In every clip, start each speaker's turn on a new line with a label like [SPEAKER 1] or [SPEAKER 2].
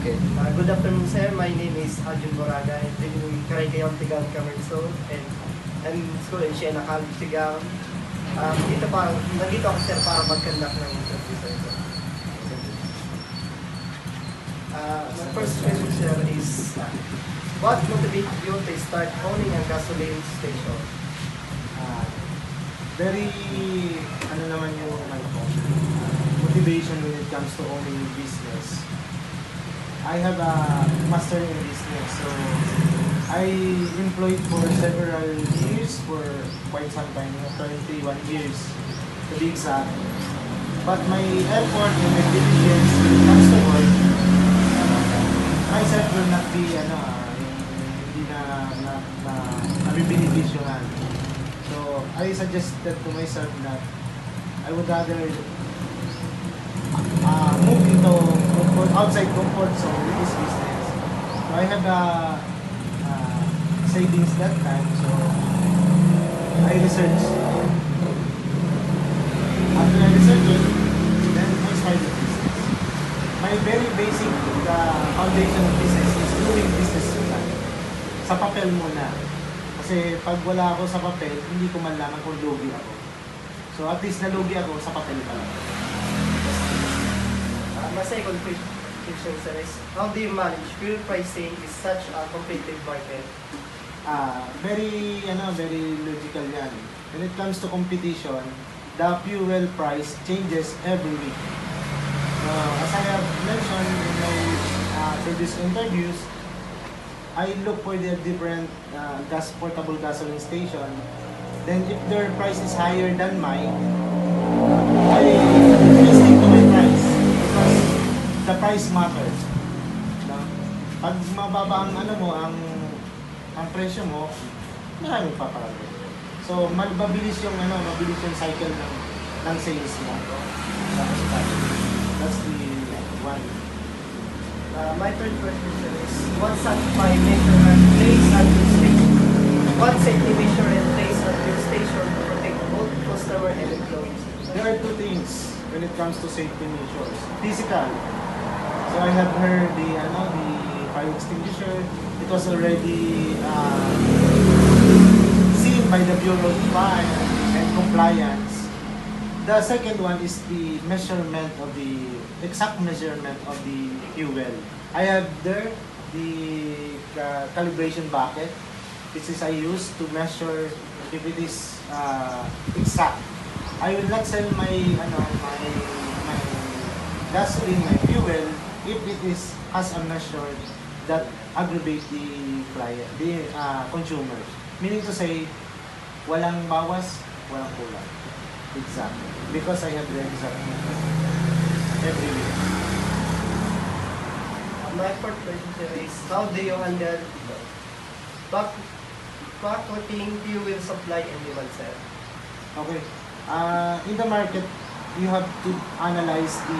[SPEAKER 1] Okay.
[SPEAKER 2] Good afternoon, sir. My name is Hajun Boraga. I live in Karaykayon, Tigang, Camarines, and I'm school in Siena College, Tigang. Nandito ako, sir, para mag-conduct ng interview, sir. My first question, sir, is what motivated you to start owning a gasoline station?
[SPEAKER 1] Very, ano naman yung motivation when it comes to owning business. I have a master in business, so I employed for several years, for quite some time, 21 years to be exact. But my effort and my diligence when it comes to work, myself will not be, hindi nabibinibisyohan. So I suggested to myself that I would rather move into outside comfort zone with this business. So I had savings that time, so I researched. After I researched it, then I started business. My very basic foundation of business is doing business plan. Sa papel muna. Kasi pag wala ako sa papel, hindi ko malaman kung lugi ako. So at least nalugi ako sa papel pa lang.
[SPEAKER 2] My second question, sir, is how do you manage fuel pricing in such a competitive market?
[SPEAKER 1] Very logical yan. When it comes to competition, the fuel price changes every week. As I have mentioned in my previous interviews, I look for the different portable gasoline station. Then if their price is higher than mine, I stick to my price because the price matters. No? Pag mababa ang ang presyo mo, maraming paparami. So mabilis yung cycle ng sales mo. That's the one.
[SPEAKER 2] My third question, sir, is what satisfy measurement place at your station? What safety measure and place at your station to protect both customer and employees?
[SPEAKER 1] There are two things when it comes to safety measures. Physical. So I have heard the fire extinguisher. It was already seen by the Bureau of Fire and Compliance. The second one is the measurement of the exact measurement of the fuel. I have there the calibration bucket, which is I use to measure if it is exact. I will not sell my gasoline, my fuel, if it has a measure that aggravate the client, the consumers. Meaning to say, walang bawas, walang kulang. Exactly. Because I have the exact measure every week.
[SPEAKER 2] My fourth question, sir, is how do you handle fluctuating fuel supply and demand, sir?
[SPEAKER 1] Okay. In the market, you have to analyze the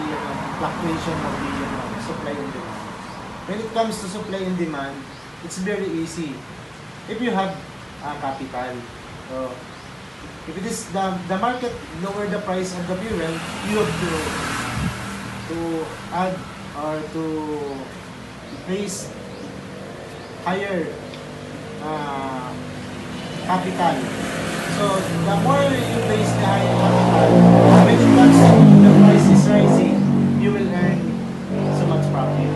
[SPEAKER 1] fluctuation of the supply and demand. When it comes to supply and demand, it's very easy. If you have capital, if it is the market lower the price of the fuel, you have to add or to place higher capital. So the more you place the higher capital, when it comes to the price is rising, you will earn so much profit.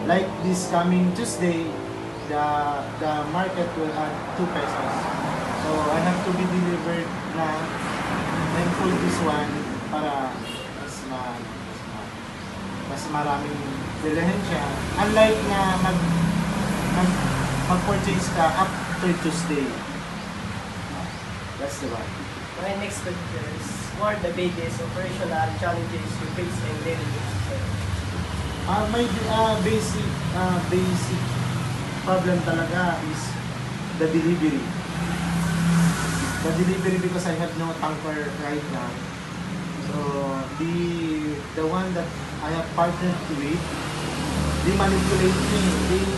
[SPEAKER 1] Like this coming Tuesday, the market will add 2 pesos. So I have to be delivered na full this one para mas maraming bilhin siya. Unlike na mag-purchase ka after Tuesday. That's the one.
[SPEAKER 2] My next question is what are the biggest operational challenges you face in daily basis, sir?
[SPEAKER 1] My basic problem talaga is the delivery. The delivery because I have no tanker right now. So the one that I have partnered with, they manipulate me.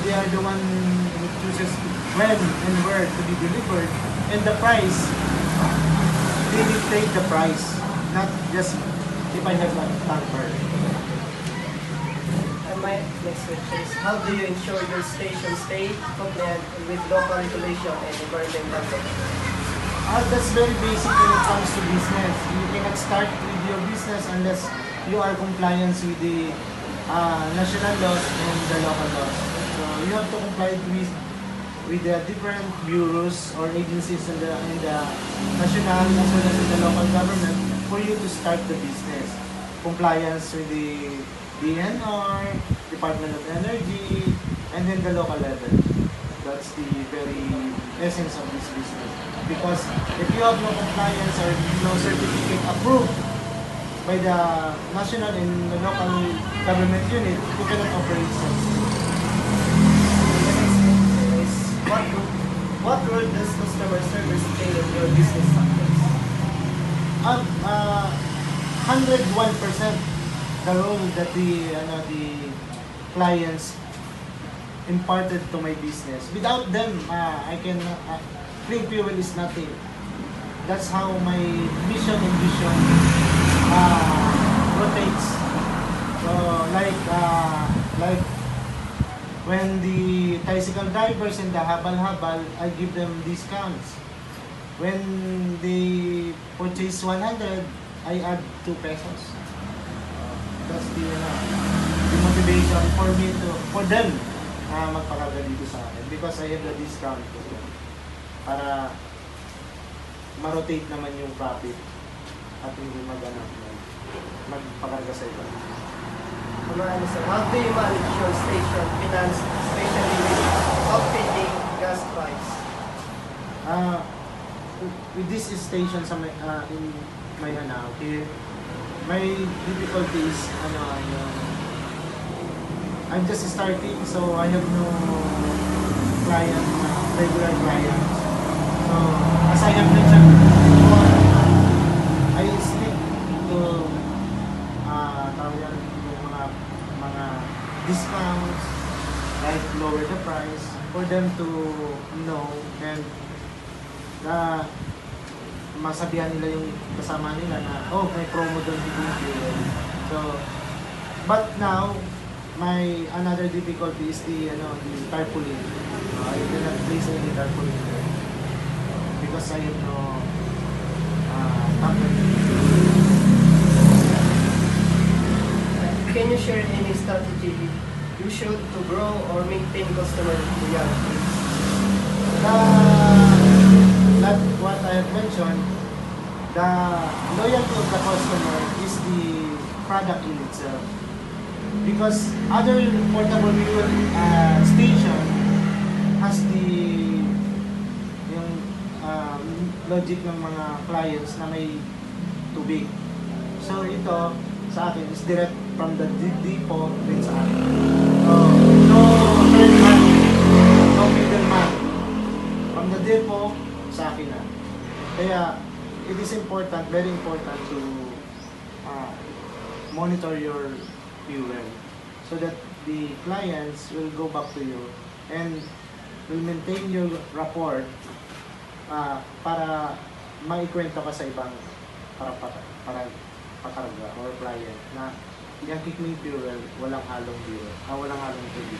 [SPEAKER 1] They are the one who chooses when and where to be delivered, and the price. They dictate the price, not just if I have a tanker.
[SPEAKER 2] My next question is, how do you ensure your station stay compliant with local regulation and environmental law?
[SPEAKER 1] That's very basic when it comes to business. You cannot start with your business unless you are compliant with the national laws and the local laws. So you have to comply with the different bureaus or agencies in the national as well as in the local government for you to start the business. Compliance with the DNR, Department of Energy, and then the local level. That's the very essence of this business. Because if you have no compliance or no certificate approved by the national and the local government unit, you cannot operate such.
[SPEAKER 2] The next question is, what role does customer service play in your business success?
[SPEAKER 1] 101% the role that the clients imparted to my business. Without them, I can Clean Fuel is nothing. That's how my mission and vision rotates. So like when the tricycle drivers and the habal-habal, I give them discounts. When they purchase 100, I add 2 pesos. That's the motivation for them magpakaga dito sa akin because I have the discount para ma-rotate naman yung profit at hindi magpakarga sa iba.
[SPEAKER 2] How do you manage your station finance, especially with outfitting gas price?
[SPEAKER 1] With this station sa in Maynanao, here, my difficulty is I'm just starting, so I have no client, regular clients. So as I have mentioned before, I stick to yung mga discounts, like lower the price for them to know and masabihan nila yung kasama nila na may promo doon si Clean Fuel. So but now my another difficulty is the tarpaulin. I cannot place any tarpaulin there because I have no company.
[SPEAKER 2] Can you share any strategy you should to grow or maintain customer loyalty?
[SPEAKER 1] Like what I have mentioned, the loyalty of the customer is the product in itself. Because other portable fuel station has yung logic ng mga clients na may tubig. So ito sa akin is direct from the depot rin sa akin. So no third man, no middleman. From the depot sa akin na. Kaya it is important, very important to monitor your fuel so that the clients will go back to you and will maintain your rapport para maikwento ka sa ibang para pakarga or client na yung Clean Fuel walang halong biro, walang halong tubig.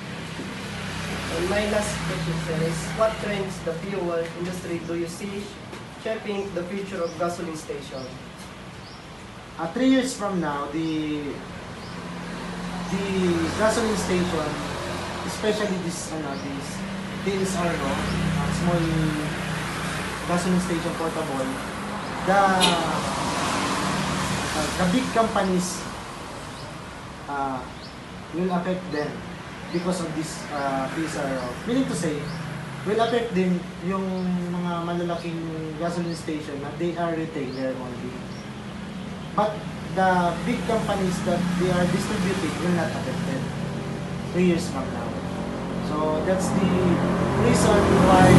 [SPEAKER 2] And my last question, sir, is what trends the fuel industry do you see shaping the future of gasoline station?
[SPEAKER 1] 3 years from now, the gasoline station, especially this DSR, small gasoline station portable, the big companies will affect them because of this PSRO. Meaning to say, will affect din yung mga malalaking gasoline station na they are retailer only. But the big companies that they are distributing will not affected 3 years from now. So that's the reason why